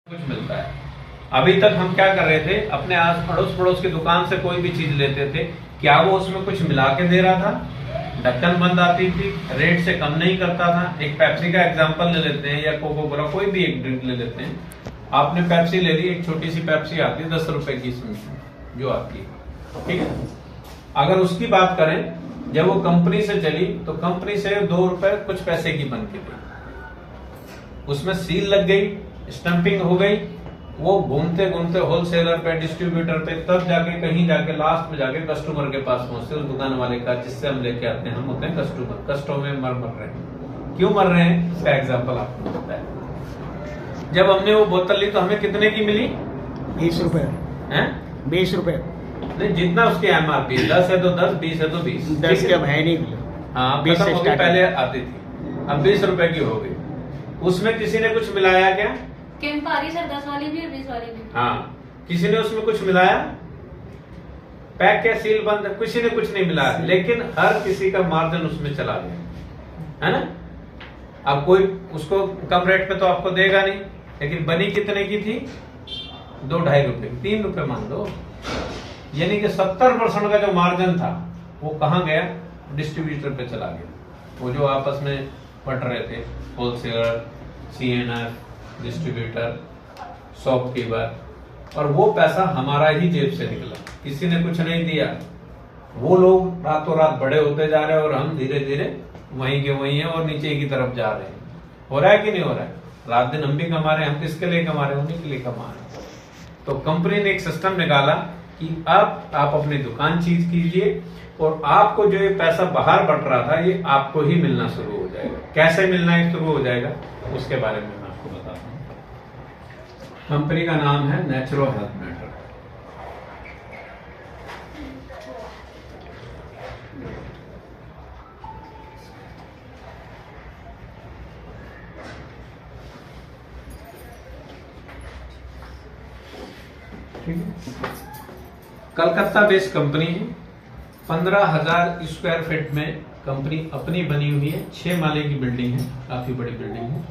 कुछ मिलता है। अभी तक हम क्या कर रहे थे, अपने आस अड़ोस पड़ोस की दुकान से कोई भी चीज लेते थे, क्या वो उसमें कुछ मिला के दे रहा था? ढक्कन बंद आती थी, रेट से कम नहीं करता था। एक पेप्सी का एग्जांपल ले लेते हैं या कोको कोला, कोई भी एक ड्रिंक ले लेते हैं। आपने पेप्सी ले ली, एक छोटी सी पेप्सी आती है 10 रुपए की, इसमें जो आती है, ठीक है। अगर उसकी बात करें, जब वो कंपनी से चली तो कंपनी से 2 रुपए कुछ पैसे की बन के दी, उसमें सील लग गई, स्टंपिंग हो गई, वो घूमते घूमते होलसेलर पे, डिस्ट्रीब्यूटर पे, तब जाके कहीं जाके लास्ट में जाके कस्टमर के पास पहुंचते, उस दुकान वाले का जिससे हम लेके आते हैं। हम होते हैं कस्टमर, कस्टमर में मर रहे हैं। क्यों मर रहे हैं, इसका एग्जाम्पल आपको पता है। जब हमने वो बोतल ली तो हमें कितने की मिली? 20 रुपए। 20 रुपए नहीं, जितना उसकी एमआरपी, 10 है तो 10, 20 है तो 20। 10 के अब है नहीं। हाँ, 20 से पहले आती थी, अब 20 रुपए की हो गई। उसमें किसी ने कुछ मिलाया क्या? कैंपारी सर 10 वाली भी और 20 वाली भी। हाँ, किसी ने उसमें कुछ मिलाया? पैक क्या, सील बंद, किसी ने कुछ नहीं मिलाया, लेकिन हर किसी का मार्जिन उसमें चला गया, है ना। अब कोई उसको कम रेट पे तो आपको देगा नहीं, लेकिन बनी कितने की थी? 2-2.5 रुपए, 3 रुपए मान लो। यानी कि 70% का जो मार्जिन था वो कहाँ गया? डिस्ट्रीब्यूटर पे चला गया। वो जो आपस में बट रहे थे, होलसेलर, सीएनएफ, डिस्ट्रीब्यूटर, शॉपकीपर, और वो पैसा हमारा ही जेब से निकला, किसी ने कुछ नहीं दिया। वो लोग रातों रात बड़े होते जा रहे हैं और हम धीरे धीरे वहीं के वहीं हैं और नीचे की तरफ जा रहे हैं। हो रहा है कि नहीं हो रहा है? रात दिन हम भी कमा रहे हैं, हम किसके लिए कमा रहे हैं? उन्हीं के लिए कमा रहे हैं। तो कंपनी ने एक सिस्टम निकाला कि अब आप अपनी दुकान चीज कीजिए और आपको जो ये पैसा बाहर बट रहा था ये आपको ही मिलना शुरू हो जाएगा। कैसे मिलना शुरू हो जाएगा उसके बारे में मैं आपको बताता हूँ। कंपनी का नाम है नेचुरो हेल्थ मैटर। ठीक है, कलकत्ता बेस्ड कंपनी है। 15,000 स्क्वायर फीट में कंपनी अपनी बनी हुई है। 6 माले की बिल्डिंग है, काफी बड़ी बिल्डिंग है।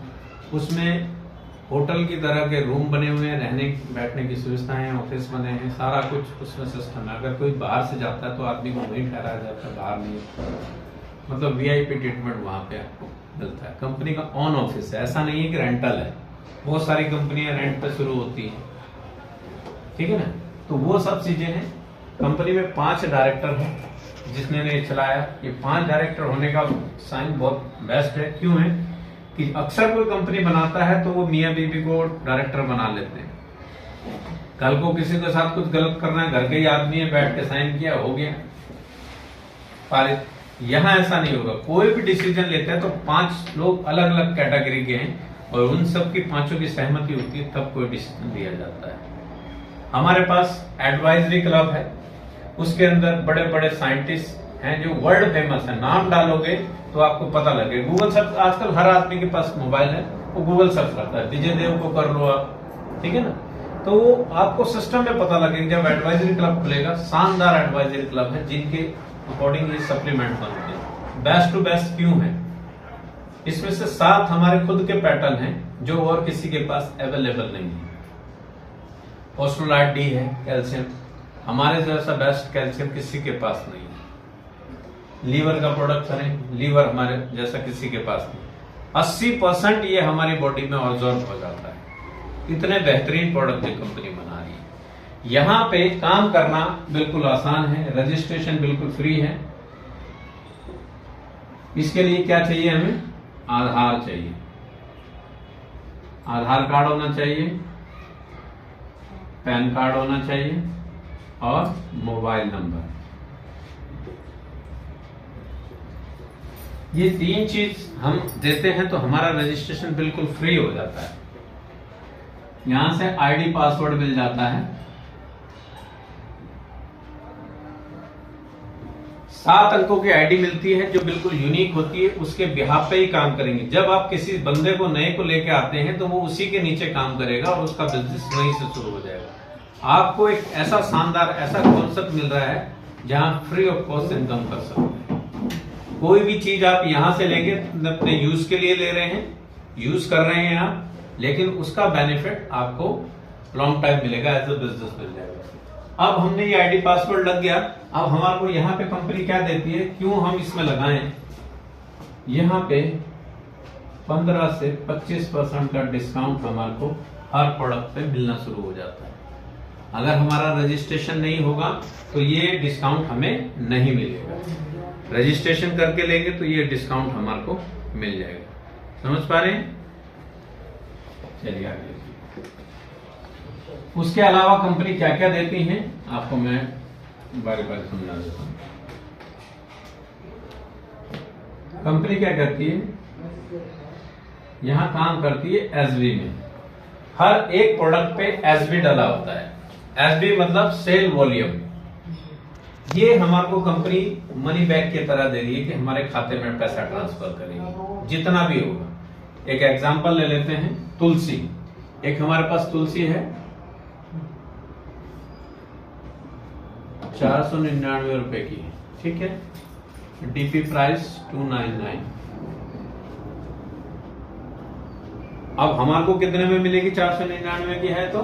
उसमें होटल की तरह के रूम बने हुए हैं, रहने बैठने की सुविधाएं हैं, ऑफिस बने हैं, सारा कुछ उसमें सिस्टम है। अगर कोई बाहर से जाता है तो आदमी को वहीं ठहराया जाता है, बाहर नहीं, मतलब वीआईपी ट्रीटमेंट वहां पे आपको मिलता है। कंपनी का ऑन ऑफिस है, ऐसा नहीं है कि रेंटल है। बहुत सारी कंपनियां रेंट पे शुरू होती हैं, ठीक है ना। तो वो सब चीजें हैं। कंपनी में 5 डायरेक्टर हैं जिसने ने चलाया। ये 5 डायरेक्टर होने का साइन बहुत बेस्ट है। क्यों है कि अक्सर कोई कंपनी बनाता है तो वो मियाँ बीबी को डायरेक्टर बना लेते हैं। कल को किसी के साथ कुछ गलत करना है, घर के ही आदमी है, बैठ के साइन किया, हो गया, पारित। यहाँ ऐसा नहीं होगा। कोई भी डिसीजन लेते हैं तो 5 लोग अलग अलग कैटेगरी के हैं और उन सब की 5 की सहमति होती है, तब कोई डिसीजन लिया जाता है। हमारे पास एडवाइजरी क्लब है, उसके अंदर बड़े बड़े साइंटिस्ट हैं जो वर्ल्ड फेमस है। नाम डालोगे तो आपको पता लगे। गूगल सर्च, आजकल हर आदमी के पास मोबाइल है, वो गूगल सर्च करता है, विजय देव को कर लो आप, ठीक है ना। तो वो आपको सिस्टम में पता लगेगा। जब एडवाइजरी क्लब खुलेगा, शानदार एडवाइजरी क्लब है जिनके अकॉर्डिंग ये सप्लीमेंट बनते हैं। बेस्ट टू बेस्ट क्यों है? इसमें से 7 हमारे खुद के पैटर्न हैं जो और किसी के पास अवेलेबल नहीं है। ऑस्ट्रोलाइट डी है कैल्शियम, हमारे जैसा बेस्ट कैल्शियम किसी के पास नहीं है। लीवर का प्रोडक्ट करें, लीवर हमारे जैसा किसी के पास नहीं। 80% ये हमारी बॉडी में ऑब्जॉर्ब हो जाता है। इतने बेहतरीन प्रोडक्ट ये कंपनी बना रही है। यहाँ पे काम करना बिल्कुल आसान है, रजिस्ट्रेशन बिल्कुल फ्री है। इसके लिए क्या चाहिए हमें? आधार चाहिए, आधार कार्ड होना चाहिए, पैन कार्ड होना चाहिए और मोबाइल नंबर। ये 3 चीज हम देते हैं तो हमारा रजिस्ट्रेशन बिल्कुल फ्री हो जाता है। यहां से आईडी पासवर्ड मिल जाता है। 7 अंकों की आईडी मिलती है जो बिल्कुल यूनिक होती है। उसके बिहाफ पे ही काम करेंगे। जब आप किसी बंदे को नए को लेके आते हैं तो वो उसी के नीचे काम करेगा और उसका बिजनेस वहीं से शुरू हो जाएगा। आपको एक ऐसा शानदार ऐसा कॉन्सेप्ट मिल रहा है जहां फ्री ऑफ कॉस्ट इनकम कर सकते हैं। कोई भी चीज आप यहां से लेंगे अपने यूज के लिए ले रहे हैं, यूज कर रहे हैं आप, लेकिन उसका बेनिफिट आपको लॉन्ग टाइम मिलेगा, एज अ बिजनेस मिल जाएगा। अब हमने ये आईडी पासवर्ड लग गया, अब हमारे को यहाँ पे कंपनी क्या देती है, क्यों हम इसमें लगाएं, यहाँ पे 15 से 25% का डिस्काउंट हमारे को हर प्रोडक्ट पे मिलना शुरू हो जाता है। अगर हमारा रजिस्ट्रेशन नहीं होगा तो ये डिस्काउंट हमें नहीं मिलेगा, रजिस्ट्रेशन करके लेंगे तो ये डिस्काउंट हमारे को मिल जाएगा। समझ पा रहे हैं? चलिए आगे। उसके अलावा कंपनी क्या क्या देती है आपको मैं बारी बारी समझा देता हूं। कंपनी क्या करती है, यहां काम करती है एसबी में। हर एक प्रोडक्ट पे एसबी डाला होता है। एसबी मतलब सेल वॉल्यूम। ये हमारे को कंपनी मनी बैक की तरह दे रही है कि हमारे खाते में पैसा ट्रांसफर करेगी जितना भी होगा। एक एग्जांपल ले लेते हैं, तुलसी। एक हमारे पास तुलसी है 499 रुपए की, ठीक है, डीपी प्राइस 299। अब हमारे को कितने में मिलेगी? 499 की है तो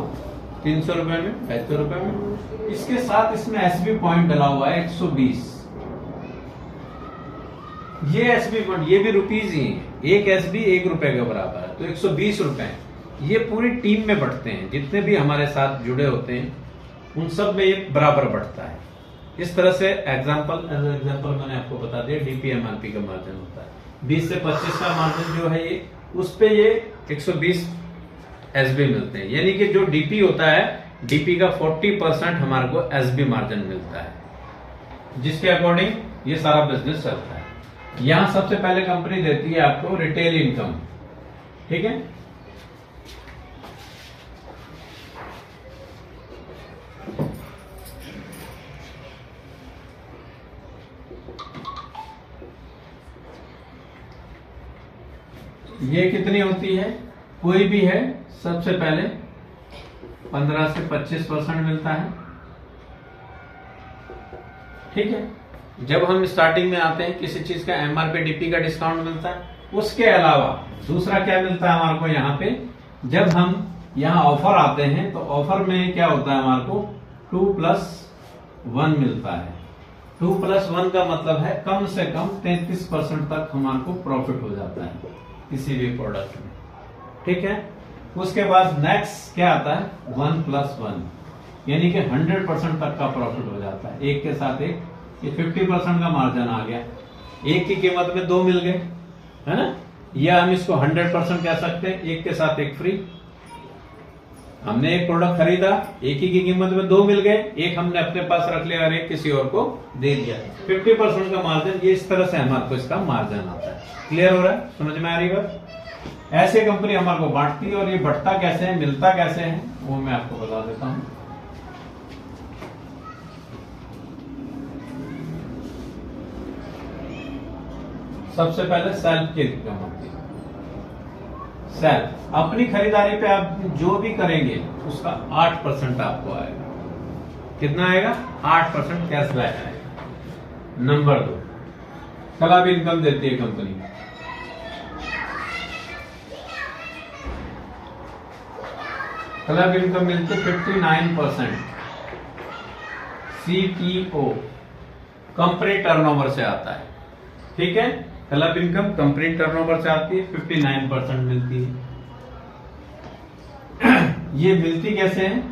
300 रुपए में, 75 रुपए में। इसके साथ इसमें एसबी पॉइंट डला हुआ है 120। ये एसबी पॉइंट ये भी रुपीज ही है, एक एसबी 1 रुपए के बराबर है, तो 120 रुपए। ये पूरी टीम में बढ़ते हैं, जितने भी हमारे साथ जुड़े होते हैं उन सब में ये बराबर बढ़ता है। इस तरह से एग्जांपल मैंने आपको बता दिया, डीपी एमआरपी का मार्जिन होता है 20 से 25 का मार्जिन जो है ये, उस पे ये 120 एसबी मिलते हैं। यानी कि जो डीपी होता है, डीपी का 40% हमारे को एसबी मार्जिन मिलता है, जिसके अकॉर्डिंग ये सारा बिजनेस चलता है। यहां सबसे पहले कंपनी देती है आपको रिटेल इनकम, ठीक है। ये कितनी होती है? कोई भी है, सबसे पहले 15 से 25% मिलता है, ठीक है। जब हम स्टार्टिंग में आते हैं किसी चीज का एमआरपी डीपी का डिस्काउंट मिलता है। उसके अलावा दूसरा क्या मिलता है हमारे को यहाँ पे, जब हम यहाँ ऑफर आते हैं तो ऑफर में क्या होता है हमारे को 2+1 मिलता है। 2+1 का मतलब है कम से कम 33% तक हमारे को प्रॉफिट हो जाता है किसी भी प्रोडक्ट में, ठीक है। उसके बाद नेक्स्ट क्या आता है 1+1, यानी कि 100% तक का प्रॉफिट हो जाता है। एक के साथ एक, ये 50% का मार्जिन आ गया। एक की कीमत में 2 मिल गए, है ना, या हम इसको 100% कह सकते हैं, एक के साथ एक फ्री। हमने एक प्रोडक्ट खरीदा, एक ही की कीमत में 2 मिल गए, एक हमने अपने पास रख लिया और एक किसी और को दे दिया। 50% का मार्जिन, ये इस तरह से हमारे को इसका मार्जिन आता है। क्लियर हो रहा है? समझ में आ रही बात? ऐसे कंपनी हमारे को बांटती है, और ये बढ़ता कैसे है, मिलता कैसे है, वो मैं आपको बता देता हूं। सबसे पहले सेल्फ की इनकम होती है। सेल्फ अपनी खरीदारी पे आप जो भी करेंगे उसका 8% आपको आएगा। कितना आएगा? 8% कैशबैक आएगा। नंबर 2, क्लब इनकम देती है कंपनी। क्लब इनकम मिलती है 59%। सीटीओ कंपनी टर्नओवर से आता है, ठीक है। क्लब इनकम कंपनी टर्नओवर से आती है, 59% मिलती है। ये मिलती कैसे है?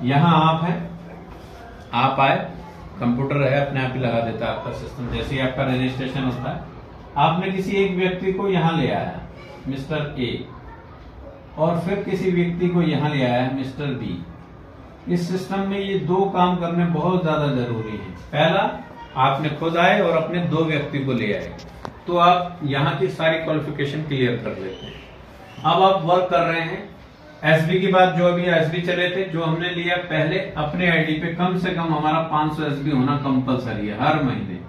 यहां आप है, आप आए, कंप्यूटर है अपने आप ही लगा देता है आपका सिस्टम। जैसे ही आपका रजिस्ट्रेशन होता है, आपने किसी एक व्यक्ति को यहां ले आया मिस्टर ए, और फिर किसी व्यक्ति को यहां ले आया मिस्टर बी। इस सिस्टम में ये 2 काम करने बहुत ज्यादा जरूरी है। पहला, आपने खुद आए और अपने 2 व्यक्ति को ले आए, तो आप यहाँ की सारी क्वालिफिकेशन क्लियर कर लेते हैं। अब आप वर्क कर रहे हैं, एसबी की बात, जो अभी एसबी चले थे, जो हमने लिया पहले, अपने आईडी पे कम से कम हमारा 500 एसबी होना कंपलसरी है हर महीने।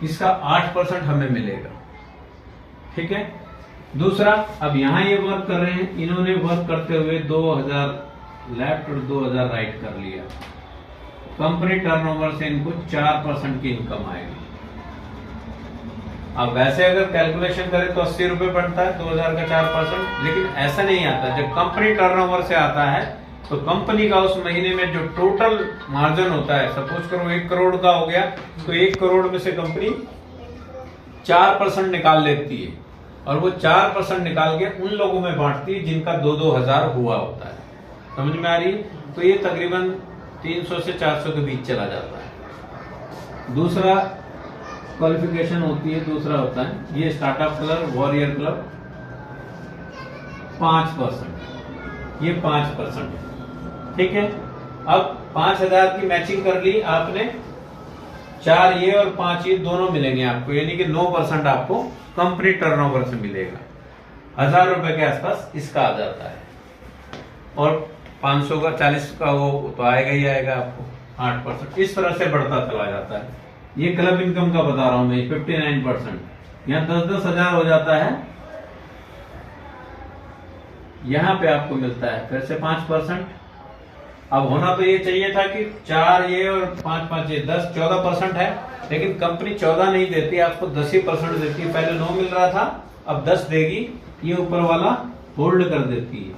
इसका 8% हमें मिलेगा, ठीक है। दूसरा, अब यहाँ ये वर्क कर रहे हैं, इन्होंने वर्क करते हुए 2000 लेफ्ट और 2000 राइट कर लिया। कंपनी टर्नओवर से इनको 4% की इनकम आएगी। अब वैसे अगर कैलकुलेशन करें तो 80 रुपए पड़ता है, 2000 का 4%, लेकिन ऐसा नहीं आता। जब कंपनी टर्नओवर से आता है तो कंपनी का उस महीने में जो टोटल मार्जिन होता है, सपोज करो 1 करोड़ का हो गया, तो 1 करोड़ में से कंपनी 4% निकाल लेती है और वो 4% निकाल के उन लोगों में बांटती है जिनका 2-2 हजार हुआ होता है। समझ में आ रही है? तो ये तकरीबन 300 से 400 के बीच चला जाता है। दूसरा क्वालिफिकेशन होती है, दूसरा होता है ये स्टार्टअप क्लब, वॉरियर क्लब 5%, ये 5%। ठीक है, अब 5000 की मैचिंग कर ली आपने, 4 ये और 5 ये दोनों मिलेंगे आपको, यानी कि 9% आपको कंपनी टर्नओवर से मिलेगा। 1000 रुपए के आसपास इसका आ जाता है और 500 का 40 का वो तो आएगा ही आएगा आपको 8%। इस तरह से बढ़ता चला जाता है। ये क्लब इनकम का बता रहा हूं मैं, 59%। यहां 10-10 हजार हो जाता है, यहां पे आपको मिलता है फिर से 5%। अब होना तो ये चाहिए था कि 4 ये और 5-5 ये 10-14% है, लेकिन कंपनी 14 नहीं देती, आपको 10% देती है। पहले 9 मिल रहा था, अब 10 देगी। ये ऊपर वाला होल्ड कर देती है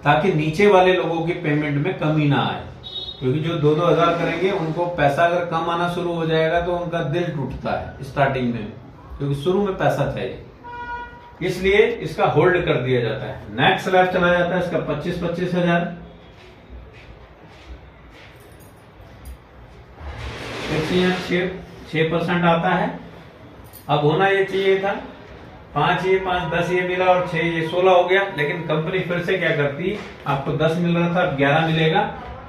ताकि नीचे वाले लोगों की पेमेंट में कमी ना आए, क्योंकि जो 2-2 हजार करेंगे उनको पैसा अगर कम आना शुरू हो जाएगा तो उनका दिल टूटता है स्टार्टिंग में, क्योंकि शुरू में पैसा चाहिए, इसलिए इसका होल्ड कर दिया जाता है। नेक्स्ट स्लैब चला जाता है इसका 25-25 हजार। 6% आता है। अब होना ये चाहिए था 5 ये 5 10 ये मिला और 6 ये 16 हो गया, लेकिन कंपनी फिर से क्या करती, आपको 10 मिल रहा था 11 मिलेगा,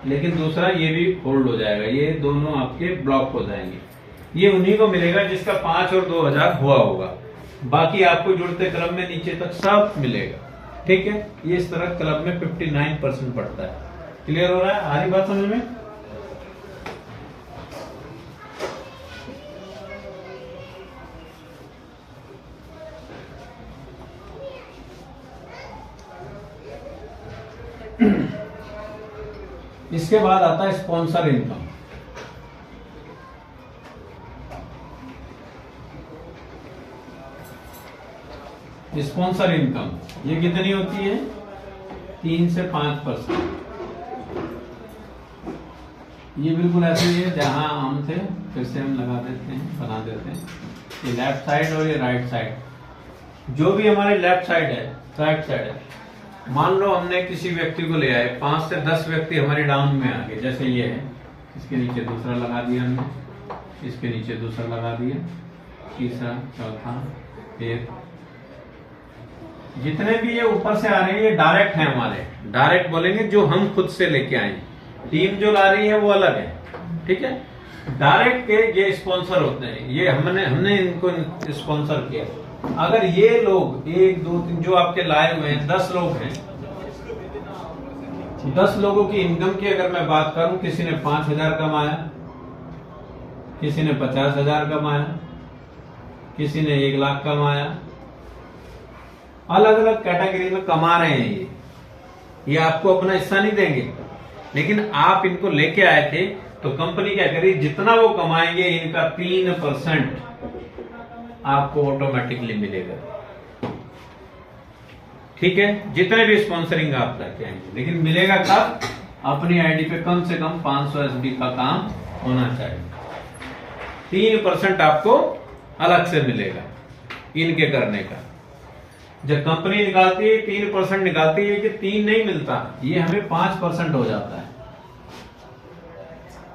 लेकिन दूसरा ये भी होल्ड हो जाएगा, ये दोनों आपके ब्लॉक हो जाएंगे। ये उन्हीं को मिलेगा जिसका 5 और 2000 हुआ होगा, बाकी आपको जुड़ते क्रम में नीचे तक सब मिलेगा। ठीक है, ये इस तरह क्लब में 59% पड़ता है। क्लियर हो रहा है? आ रही बात समझ में? इसके बाद आता है स्पॉन्सर इनकम। स्पॉन्सर इनकम ये कितनी होती है? 3 से 5%। ये बिल्कुल ऐसे ही है जहां हम थे, फिर से हम लगा देते हैं, बना देते हैं। ये लेफ्ट साइड और ये राइट साइड। जो भी हमारे लेफ्ट साइड है, राइट साइड है, मान लो हमने किसी व्यक्ति को ले आए, 5 से 10 व्यक्ति हमारे डाउन में आ गए, जैसे ये है, इसके नीचे दूसरा लगा दिया हमने, इसके नीचे दूसरा लगा दिया, तीसरा, चौथा, फिर जितने भी ये ऊपर से आ रहे हैं ये डायरेक्ट है हमारे, डायरेक्ट बोलेंगे जो हम खुद से लेके आए। टीम जो ला रही है वो अलग है। ठीक है, डायरेक्ट के ये स्पॉन्सर होते हैं, ये हमने इनको स्पॉन्सर किया। अगर ये लोग 1 2 3 जो आपके लाए हुए हैं 10 लोग हैं, 10 लोगों की इनकम की अगर मैं बात करूं, किसी ने 5000 कमाया, किसी ने 50,000 कमाया, किसी ने 1 लाख कमाया, अलग अलग कैटेगरी में कमा रहे हैं। ये आपको अपना हिस्सा नहीं देंगे, लेकिन आप इनको लेके आए थे तो कंपनी क्या करी, जितना वो कमाएंगे इनका 3% आपको ऑटोमेटिकली मिलेगा। ठीक है, जितने भी स्पॉन्सरिंग आप लेके आएंगे, लेकिन मिलेगा कब? अपनी आईडी पे कम से कम 500 एसबी का काम होना चाहिए। 3% आपको अलग से मिलेगा इनके करने का। जब कंपनी निकालती है 3% निकालती है कि 3 नहीं मिलता, ये हमें 5% हो जाता है।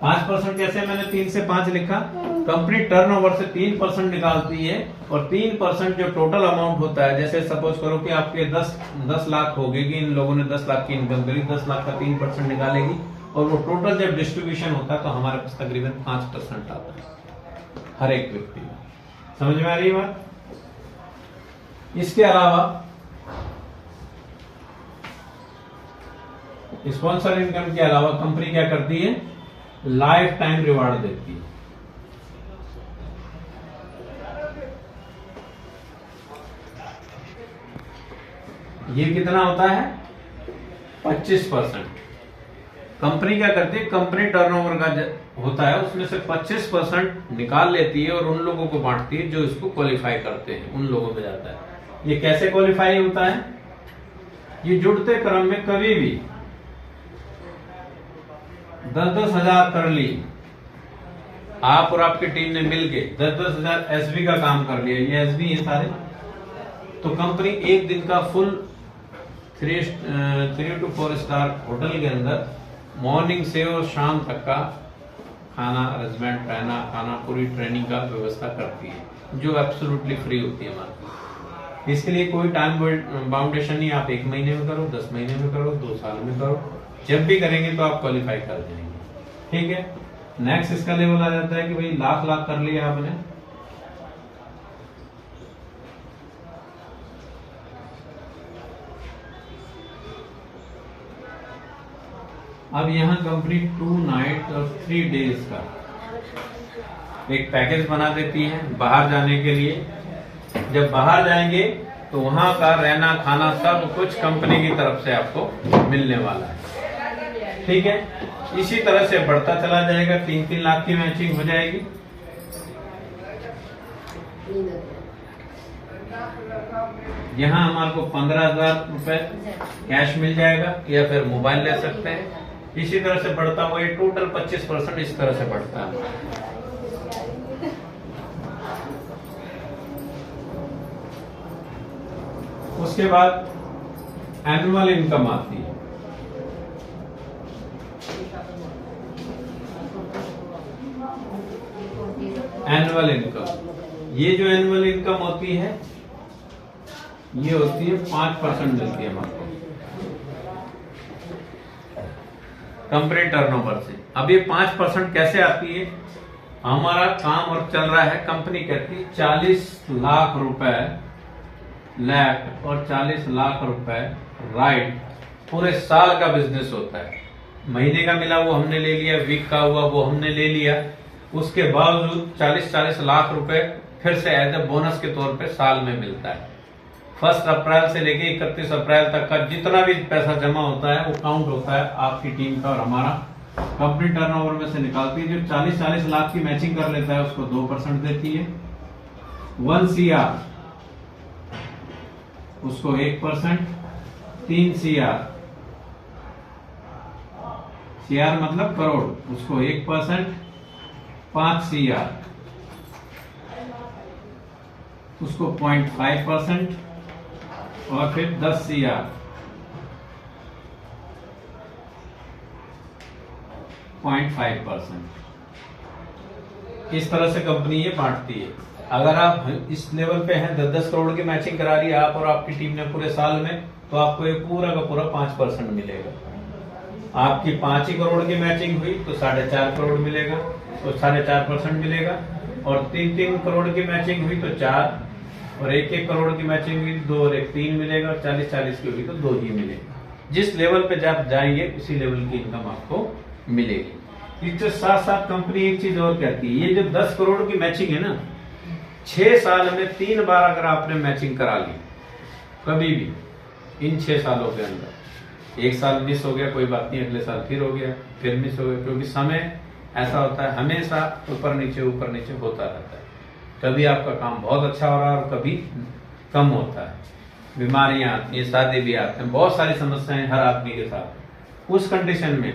5% कैसे? मैंने 3 से 5 लिखा, कंपनी टर्नओवर से 3% निकालती है और 3% जो टोटल अमाउंट होता है, जैसे सपोज करो कि आपके 10 लाख हो गए, इन लोगों ने 10 लाख की इनकम करी, 10 लाख का 3% निकालेगी और वो टोटल जब डिस्ट्रीब्यूशन होता है तो हमारे पास तकरीबन 5% आता है हर एक व्यक्ति में। समझ में आ रही है बात? इसके अलावा स्पॉन्सर इनकम के अलावा कंपनी क्या करती है? लाइफ टाइम रिवार्ड देती है। ये कितना होता है? 25%। कंपनी क्या करती है, कंपनी टर्नओवर का होता है उसमें से 25% निकाल लेती है और उन लोगों को बांटती है जो इसको क्वालिफाई करते हैं, उन लोगों पे जाता है। ये कैसे क्वालिफाई होता है, ये जुड़ते क्रम में कभी भी 10-10 हजार कर ली, आप और आपकी टीम ने मिलके 10-10 हजार एसबी का काम कर लिया, ये एसबी है सारे, तो कंपनी एक दिन का फुल 3 to 4 स्टार होटल के अंदर मॉर्निंग से और शाम तक का खाना, अरेंजमेंट, रहना, खाना, पूरी ट्रेनिंग का व्यवस्था करती है, जो एब्सोल्युटली फ्री होती है हमारे। इसके लिए कोई टाइम बाउंडेशन नहीं, आप 1 महीने में करो, 10 महीने में करो, 2 साल में करो, जब भी करेंगे तो आप क्वालिफाई कर जाएंगे। ठीक है, नेक्स्ट इसका लेवल आ जाता है कि भाई लाख कर लिया आपने, अब यहाँ कंपनी 2 नाइट और 3 डेज का एक पैकेज बना देती है बाहर जाने के लिए। जब बाहर जाएंगे तो वहां का रहना, खाना, सब कुछ कंपनी की तरफ से आपको मिलने वाला है। ठीक है, इसी तरह से बढ़ता चला जाएगा, 3-3 लाख की मैचिंग हो जाएगी। यहाँ हमारे को 15,000 रुपए कैश मिल जाएगा या फिर मोबाइल ले सकते हैं। इसी तरह से बढ़ता हुआ ये टोटल 25% इस तरह से बढ़ता है। उसके बाद एनुअल इनकम आती है। एनुअल इनकम, ये जो एनुअल इनकम होती है ये होती है 5% मिलती है हमको कंपनी टर्नओवर से। अब ये 5% कैसे आती है, हमारा काम और चल रहा है, कंपनी कहती है 40 लाख रुपए लेफ्ट और 40 लाख रुपए राइट, पूरे साल का बिजनेस होता है। महीने का मिला वो हमने ले लिया, वीक का हुआ वो हमने ले लिया, उसके बावजूद 40-40 लाख रुपए फिर से एज ए बोनस के तौर पे साल में मिलता है। 1 अप्रैल से लेके 31 अप्रैल तक का जितना भी पैसा जमा होता है वो काउंट होता है आपकी टीम का और हमारा। कंपनी टर्नओवर में से निकालती है, जो 40-40 लाख की मैचिंग कर लेता है उसको 2% देती है। 1 CR उसको 1%, 3 CR मतलब करोड़, उसको 1%, 5 CR उसको 0.5% और फिर 10 CR 0.5%। इस तरह से कंपनी ये बांटती है। अगर आप इस लेवल पे हैं, 10-10 करोड़ की मैचिंग करा रही है आप और आपकी टीम ने पूरे साल में, तो आपको ये पूरा का पूरा 5% मिलेगा। आपकी 5 ही करोड़ की मैचिंग हुई तो 4.5 करोड़ मिलेगा, तो 4.5% मिलेगा। और 3-3 करोड़ की मैचिंग हुई तो 4, और 1-1 करोड़ की मैचिंग हुई 2 और 1 3 मिलेगा, और 40-40 की हुई तो 2 ही मिलेगा। जिस लेवल पे आप जाएंगे उसी लेवल की इनकम आपको मिलेगी। इसके साथ साथ कंपनी एक चीज और कहती है, ये जो 10 करोड़ की मैचिंग है ना, 6 साल में 3 बार अगर आपने मैचिंग करा ली कभी भी इन 6 सालों के अंदर, 1 साल मिस हो गया कोई बात नहीं, अगले साल फिर हो गया, फिर मिस हो गया, क्योंकि समय ऐसा होता है हमेशा ऊपर नीचे होता रहता है। कभी आपका काम बहुत अच्छा हो रहा है और कभी कम होता है, बीमारियां आती हैं, शादी भी आते हैं, बहुत सारी समस्याएं हर आदमी के साथ। उस कंडीशन में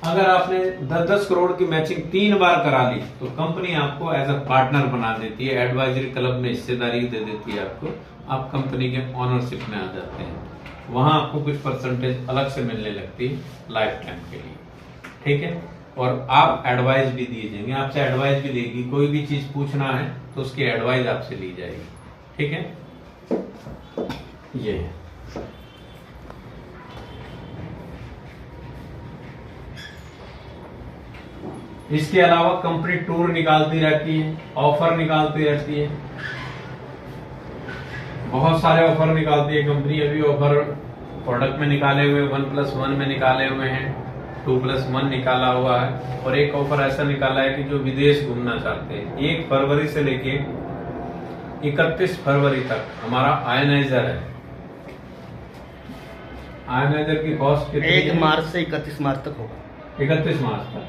अगर आपने 10-10 करोड़ की मैचिंग 3 बार करा ली तो कंपनी आपको एज अ पार्टनर बना देती है, एडवाइजरी क्लब में हिस्सेदारी दे देती है आपको, आप कंपनी के ऑनरशिप में आ जाते हैं। वहां आपको कुछ परसेंटेज अलग से मिलने लगती है लाइफ टाइम के लिए। ठीक है, और आप एडवाइस भी दिए जाएंगे, आपसे एडवाइस भी लेगी, कोई भी चीज पूछना है तो उसकी एडवाइस आपसे ली जाएगी। ठीक है, ये है। इसके अलावा कंपनी टूर निकालती रहती है, ऑफर निकालती रहती है, बहुत सारे ऑफर निकालती है कंपनी। अभी ऑफर प्रोडक्ट में निकाले हुए 1+1 में निकाले हुए हैं, 2+1 निकाला हुआ है, और एक ऑफर ऐसा निकाला है कि जो विदेश घूमना चाहते हैं 1 फरवरी से लेके 31 फरवरी तक हमारा आयनाइजर है। आयनाइजर की कॉस्ट कितनी 1 है? मार्च से 31 मार्च तक होगा। 31 मार्च तक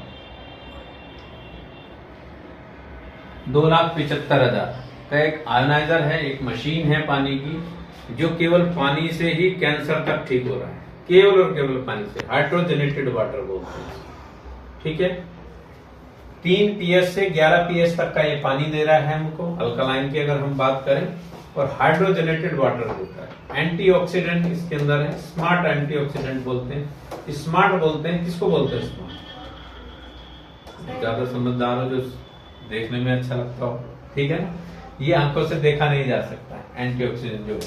2,75,000 का एक आयनाइजर है, एक मशीन है पानी की, जो केवल पानी से ही कैंसर तक ठीक हो रहा है, केवल और केवल पानी से, हाइड्रोजनेटेड वाटर बोलते हैं। ठीक है, 3 पीएच से 11 पीएच तक का ये पानी दे रहा है हमको, अल्कलाइन की अगर हम बात करें, और हाइड्रोजनेटेड वाटर देता है। एंटीऑक्सीडेंट इसके अंदर है, स्मार्ट एंटीऑक्सीडेंट बोलते हैं। स्मार्ट बोलते हैं, किसको बोलते हैं स्मार्ट? ज्यादा समझदार हो, जो देखने में अच्छा लगता हो, ठीक है ना। ये आंखों से देखा नहीं जा सकता है एंटीऑक्सीडेंट।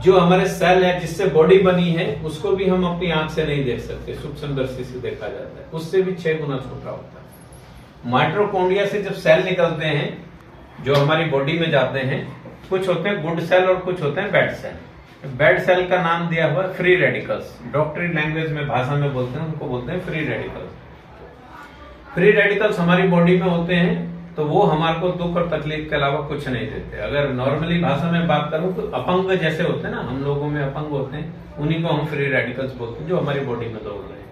जो हमारे सेल है, जिससे बॉडी बनी है, उसको भी हम अपनी आंख से नहीं देख सकते, सूक्ष्मदर्शी से देखा जाता है, उससे भी 6 गुना छोटा होता है। माइटोकॉन्ड्रिया से जब सेल निकलते हैं, जो हमारी बॉडी में जाते हैं, कुछ होते हैं गुड सेल और कुछ होते हैं बैड सेल। बैड सेल का नाम दिया हुआ है फ्री रेडिकल्स, डॉक्टरी लैंग्वेज में, भाषा में बोलते हैं, उनको बोलते हैं फ्री रेडिकल्स। फ्री रेडिकल्स हमारी बॉडी में होते हैं, तो वो हमारे को दुख और तकलीफ के अलावा कुछ नहीं देते। अगर नॉर्मली भाषा में बात करूं तो अपंग जैसे होते हैं ना, हम लोगों में अपंग होते हैं, उन्हीं को हम फ्री रेडिकल्स बोलते हैं, जो हमारी बॉडी में दौड़ रहे हैं।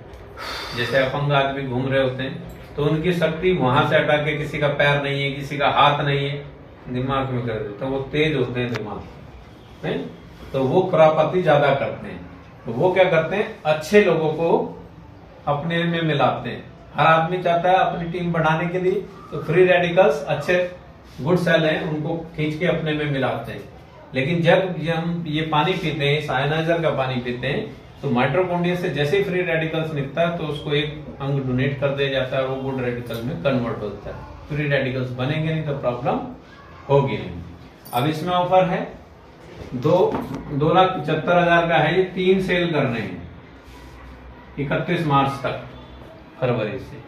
जैसे अपंग आदमी घूम रहे होते हैं, तो उनकी शक्ति वहां से हटा के, किसी का पैर नहीं है, किसी का हाथ नहीं है, दिमाग में कर देते हैं, वो तेज होते हैं दिमाग में, तो वो खुरापाती ज्यादा करते हैं। तो वो क्या करते हैं, अच्छे लोगों को अपने में मिलाते हैं। हर आदमी चाहता है अपनी टीम बढ़ाने के लिए, तो फ्री रेडिकल्स अच्छे गुड सेल हैं, उनको खींच के अपने में मिलाते हैं। लेकिन जब हम ये पानी पीते हैं, इस आयनाइजर का पानी पीते हैं, तो माइटोकॉन्ड्रिया से जैसे ही फ्री रेडिकल्स निकलता है, तो उसको एक अंग डोनेट कर दिया जाता है, और वो गुड रेडिकल में कन्वर्ट होता है। फ्री रेडिकल्स बनेंगे नहीं तो प्रॉब्लम होगी नहीं। अब इसमें ऑफर है 2,75,000 का है, ये 3 सेल करने हैं 31 मार्च तक, फरवरी से।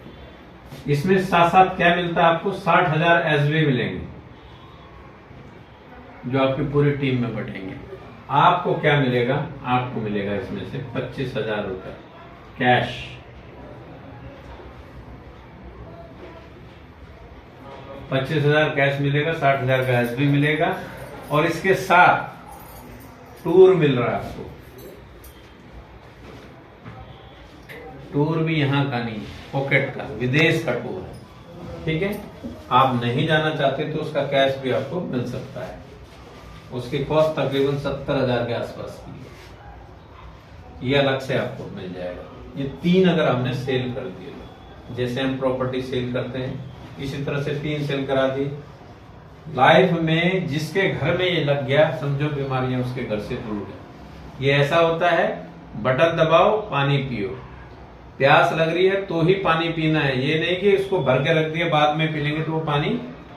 इसमें साथ साथ क्या मिलता है आपको, 60,000 एसबी मिलेंगे, जो आपकी पूरी टीम में बटेंगे। आपको क्या मिलेगा, आपको मिलेगा इसमें से 25,000 रुपए कैश। $25,000 कैश मिलेगा, 60,000 का एसबी मिलेगा, और इसके साथ टूर मिल रहा है आपको। टूर भी यहाँ का नहीं, पॉकेट का, विदेश का टूर है। ठीक है, आप नहीं जाना चाहते तो उसका कैश भी आपको मिल सकता है। उसकी कॉस्ट तकरीबन 70,000 के आसपास की है, ये अलग से आपको मिल जाएगा। ये 3 अगर हमने सेल कर दिए, जैसे हम प्रॉपर्टी सेल करते हैं, इसी तरह से 3 सेल करा दी। लाइफ में जिसके घर में ये लग गया, समझो बीमारियां उसके घर से दूर है। ये ऐसा होता है, बटन दबाओ, पानी पियो, प्यास लग रही है तो ही पानी पीना है, ये नहीं कि इसको भर के रख दिया बाद में पी लेंगे तो वो पानी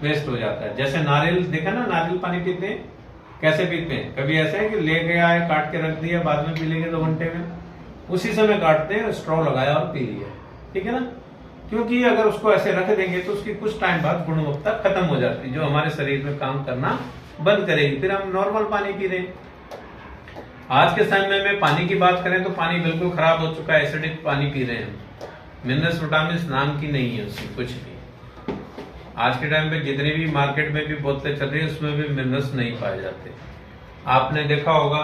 वेस्ट हो जाता है। जैसे नारियल देखा ना, नारियल पानी पीते हैं, कैसे पीते हैं, कभी ऐसा है कि ले गया है, काट के रख दिया, बाद में पी लेंगे 2 घंटे में, उसी समय काटते हैं, स्ट्रॉ लगाया और पी लिया। ठीक है ना, क्योंकि अगर उसको ऐसे रख देंगे तो उसकी कुछ टाइम बाद गुणवत्ता खत्म हो जाती है, जो हमारे शरीर में काम करना बंद करेगी, फिर हम नॉर्मल पानी पी रहे हैं। आज के समय में पानी की बात करें तो पानी बिल्कुल खराब हो चुका है, एसिडिक पानी पी रहे हैं, मिनरल्स विटामिन नाम की नहीं है उसमें कुछ भी। आज के टाइम पे जितनी भी मार्केट में भी बोतलें चल रही है, उसमें भी मिनरल्स नहीं पाए जाते। आपने देखा होगा,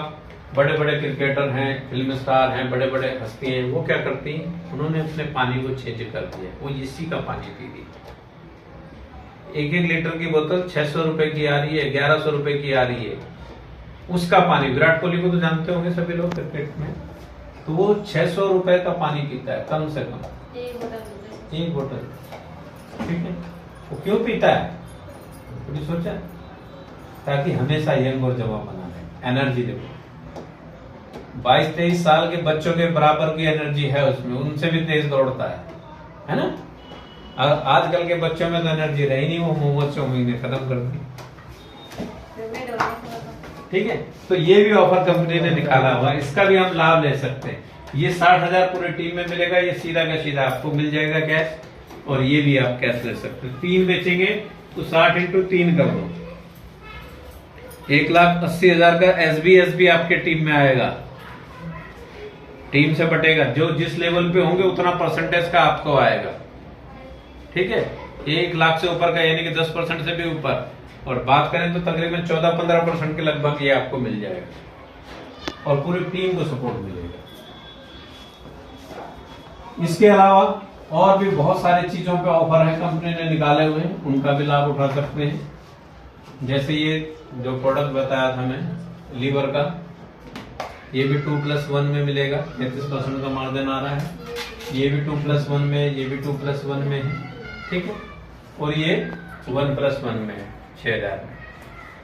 बड़े बड़े क्रिकेटर हैं, फिल्म स्टार हैं, बड़े बड़े हस्ती हैं, वो क्या करती हैं, उन्होंने अपने पानी को चेंज कर दिया, वो इसी का पानी पी रही। 1-1 लीटर की बोतल 600 रुपए की आ रही है, 1100 रुपए की आ रही है, उसका पानी। विराट कोहली को तो जानते होंगे सभी लोग क्रिकेट में, तो वो 600 रुपए का पानी पीता है कम से कम, 1 बोतल। ठीक है, वो क्यों पीता है, कभी सोचा? ताकि हमेशा यंग और जवान बना रहे, एनर्जी देखो। 22-23 साल के बच्चों के बराबर की एनर्जी है उसमें, उनसे भी तेज दौड़ता है ना। आजकल के बच्चों में तो एनर्जी रही नहीं, वो मोहम्मद शमी ने खत्म कर दी। ठीक है, तो ये भी ऑफर कंपनी ने निकाला हुआ, इसका भी हम लाभ ले सकते हैं। ये 60,000 पूरी टीम में मिलेगा, ये सीधा का सीधा आपको मिल जाएगा कैश, और ये भी आप कैश ले सकते हैं। 3 बेचेंगे तो 60 × 3 कर दो, 1,80,000 का एसबी आपके टीम में आएगा, टीम से बटेगा। जो जिस लेवल पे होंगे उतना परसेंटेज का आपको आएगा। ठीक है, 1 लाख से ऊपर का, यानी कि 10% से भी ऊपर, और बात करें तो तकरीबन 14-15% के लगभग ये आपको मिल जाएगा। और पूरी टीम को सपोर्ट मिलेगा। इसके अलावा और भी बहुत सारी चीजों पे ऑफर है कंपनी ने निकाले हुए हैं, उनका भी लाभ उठा सकते हैं। जैसे ये जो प्रोडक्ट बताया था मैं लीवर का, ये भी 2+1 में मिलेगा, 33% का मार्जिन आ रहा है। ये भी 2+1 में, ये भी 2+1 में है, ठीक है। और ये 1+1 में है 6000 में।